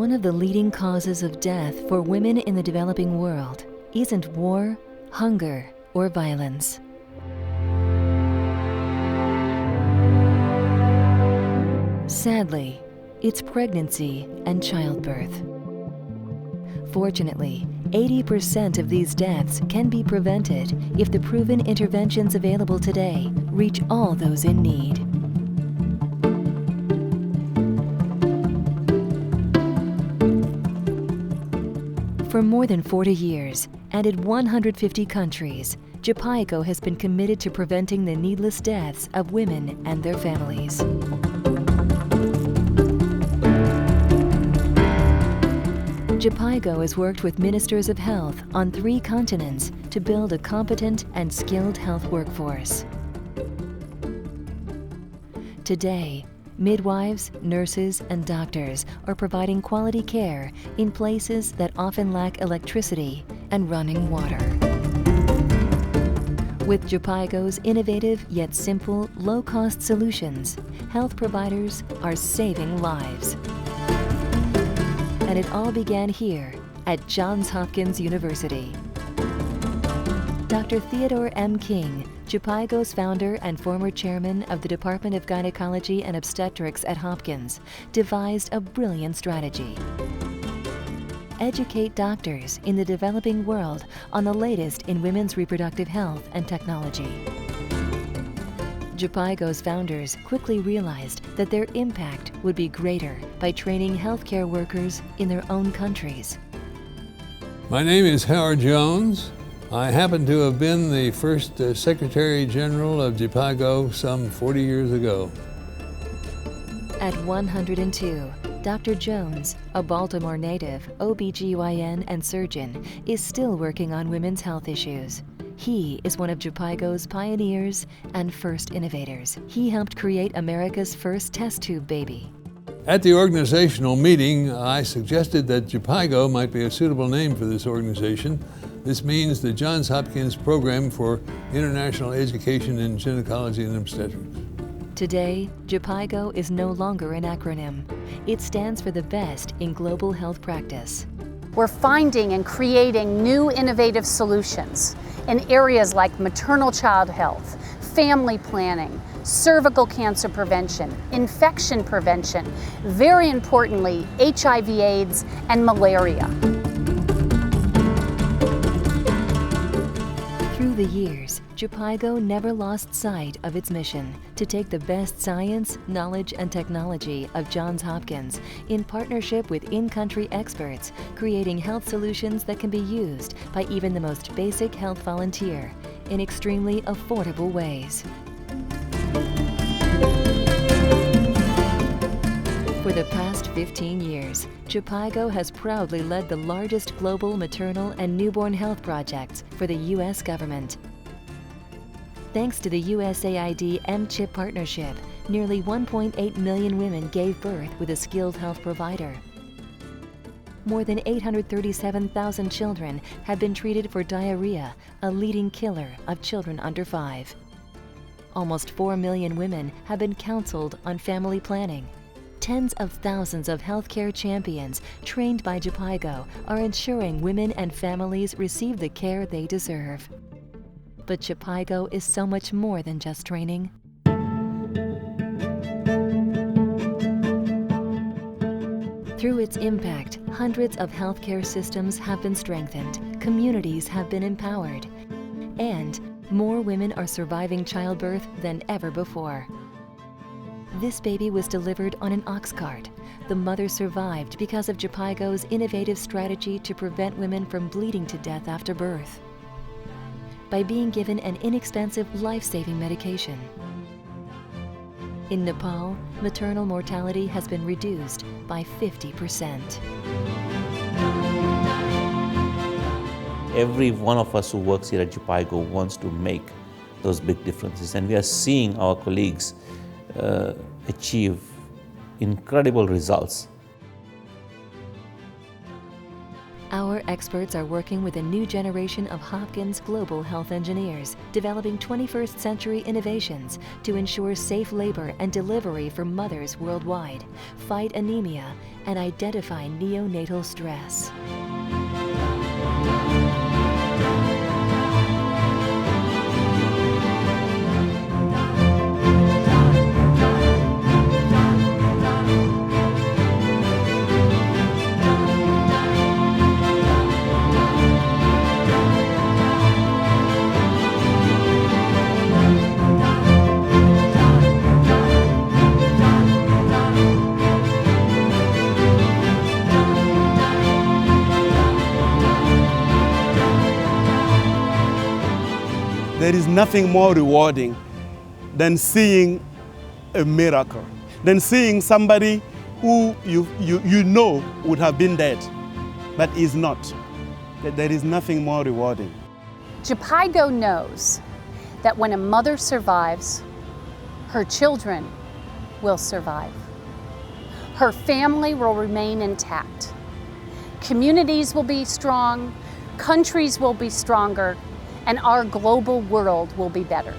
One of the leading causes of death for women in the developing world isn't war, hunger, or violence. Sadly, it's pregnancy and childbirth. Fortunately, 80% of these deaths can be prevented if the proven interventions available today reach all those in need. For more than 40 years and in 150 countries, Jhpiego has been committed to preventing the needless deaths of women and their families. Jhpiego has worked with ministers of health on 3 continents to build a competent and skilled health workforce. Today, midwives, nurses, and doctors are providing quality care in places that often lack electricity and running water. With Jhpiego's innovative yet simple, low-cost solutions, health providers are saving lives. And it all began here at Johns Hopkins University. Dr. Theodore M. King, Jhpiego's founder and former chairman of the Department of Gynecology and Obstetrics at Hopkins, devised a brilliant strategy. Educate doctors in the developing world on the latest in women's reproductive health and technology. Jhpiego's founders quickly realized that their impact would be greater by training healthcare workers in their own countries. My name is Howard Jones. I happen to have been the first Secretary General of Jhpiego some 40 years ago. At 102, Dr. Jones, a Baltimore native, OBGYN and surgeon, is still working on women's health issues. He is one of Jhpiego's pioneers and first innovators. He helped create America's first test tube baby. At the organizational meeting, I suggested that Jhpiego might be a suitable name for this organization. This means the Johns Hopkins Program for International Education in Gynecology and Obstetrics. Today, Jhpiego is no longer an acronym. It stands for the best in global health practice. We're finding and creating new innovative solutions in areas like maternal child health, family planning, cervical cancer prevention, infection prevention, very importantly, HIV/AIDS and malaria. Through the years, Jhpiego never lost sight of its mission to take the best science, knowledge, and technology of Johns Hopkins in partnership with in-country experts, creating health solutions that can be used by even the most basic health volunteer in extremely affordable ways. For the past 15 years, Jhpiego has proudly led the largest global maternal and newborn health projects for the U.S. government. Thanks to the USAID M-CHIP partnership, nearly 1.8 million women gave birth with a skilled health provider. More than 837,000 children have been treated for diarrhea, a leading killer of children under 5. Almost 4 million women have been counseled on family planning. Tens of thousands of healthcare champions trained by Jhpiego are ensuring women and families receive the care they deserve. But Jhpiego is so much more than just training. Through its impact, hundreds of healthcare systems have been strengthened, communities have been empowered, and more women are surviving childbirth than ever before. This baby was delivered on an ox cart. The mother survived because of Jhpiego's innovative strategy to prevent women from bleeding to death after birth by being given an inexpensive life-saving medication. In Nepal, maternal mortality has been reduced by 50%. Every one of us who works here at Jhpiego wants to make those big differences, and we are seeing our colleagues achieve incredible results. Our experts are working with a new generation of Hopkins global health engineers, developing 21st century innovations to ensure safe labor and delivery for mothers worldwide, fight anemia, and identify neonatal stress. There is nothing more rewarding than seeing a miracle, than seeing somebody who you know would have been dead, but is not. There is nothing more rewarding. Jhpiego knows that when a mother survives, her children will survive. Her family will remain intact. Communities will be strong, countries will be stronger, and our global world will be better.